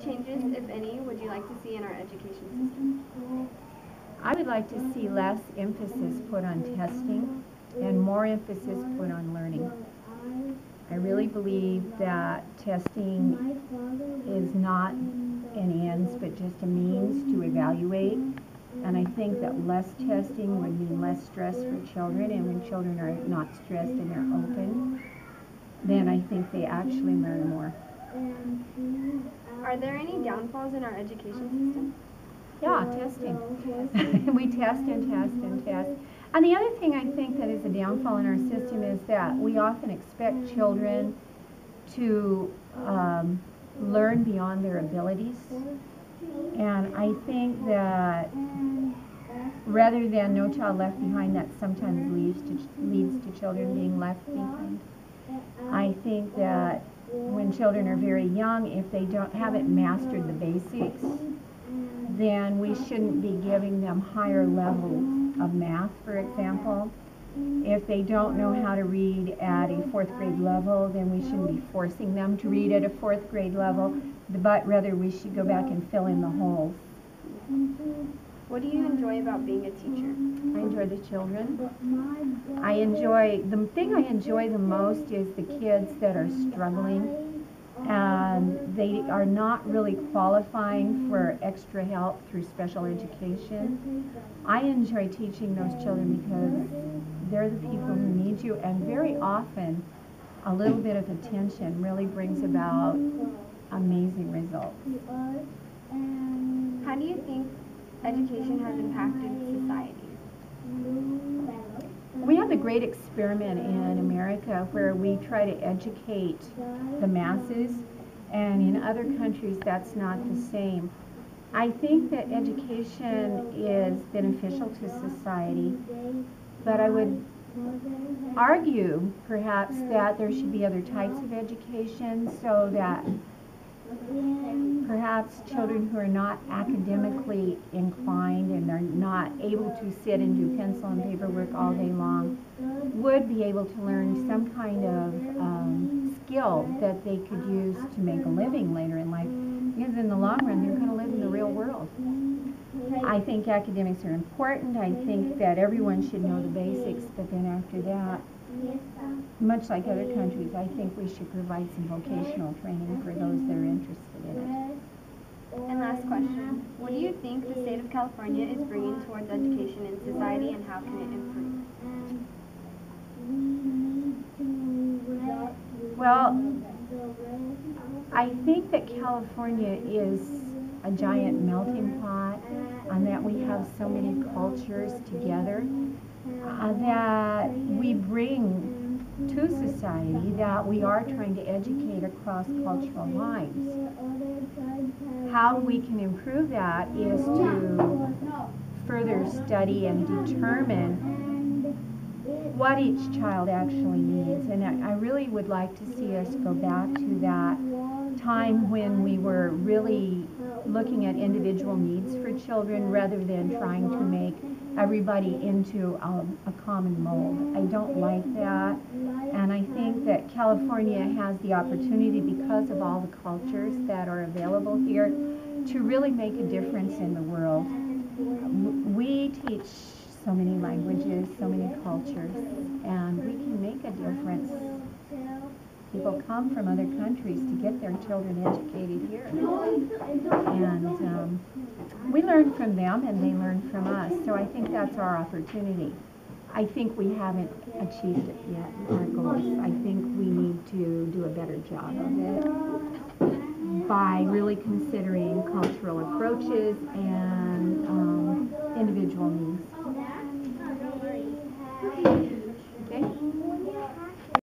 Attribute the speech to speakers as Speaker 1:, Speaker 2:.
Speaker 1: changes, if any, would you like to see in our education system?
Speaker 2: I would like to see less emphasis put on testing and more emphasis put on learning. I really believe that testing is not an ends but just a means to evaluate. And I think that less testing would mean less stress for children, and when children are not stressed and they're open, then I think they actually learn more.
Speaker 1: Are there any downfalls in our education system?
Speaker 2: Yeah, testing. We test and test and test. And the other thing I think that is a downfall in our system is that we often expect children to learn beyond their abilities. And I think that rather than No Child Left Behind, that sometimes leads to children being left behind. I think that when children are very young, if they haven't mastered the basics, then we shouldn't be giving them higher levels of math, for example. If they don't know how to read at a 4th grade level, then we shouldn't be forcing them to read at a 4th grade level, but rather we should go back and fill in the holes.
Speaker 1: What do you enjoy about being a teacher?
Speaker 2: I enjoy the children. The thing I enjoy the most is the kids that are struggling and they are not really qualifying for extra help through special education. I enjoy teaching those children because they're the people who need you, and very often a little bit of attention really brings about amazing results.
Speaker 1: How do you think education has impacted society?
Speaker 2: We have a great experiment in America where we try to educate the masses, and in other countries that's not the same. I think that education is beneficial to society, but I would argue perhaps that there should be other types of education so that perhaps children who are not academically inclined and are not able to sit and do pencil and paper work all day long would be able to learn some kind of skill that they could use to make a living later in life, because in the long run they're going to live in the real world. I think academics are important. I think that everyone should know the basics, but then after that, much like other countries, I think we should provide some vocational training for those that are interested in it.
Speaker 1: And last question, what do you think the state of California is bringing towards education in society, and how can it improve?
Speaker 2: Well, I think that California is a giant melting pot, and that we have so many cultures together that we bring to society, that we are trying to educate across cultural lines. How we can improve that is to further study and determine what each child actually needs. And I really would like to see us go back to that time when we were really looking at individual needs for children rather than trying to make everybody into a common mold. I don't like that, and I think that California has the opportunity, because of all the cultures that are available here, to really make a difference in the world. We teach so many languages, so many cultures, and we can make a difference. People come from other countries to get their children educated here. And we learn from them and they learn from us. So I think that's our opportunity. I think we haven't achieved it yet, our goals. I think we need to do a better job of it by really considering cultural approaches and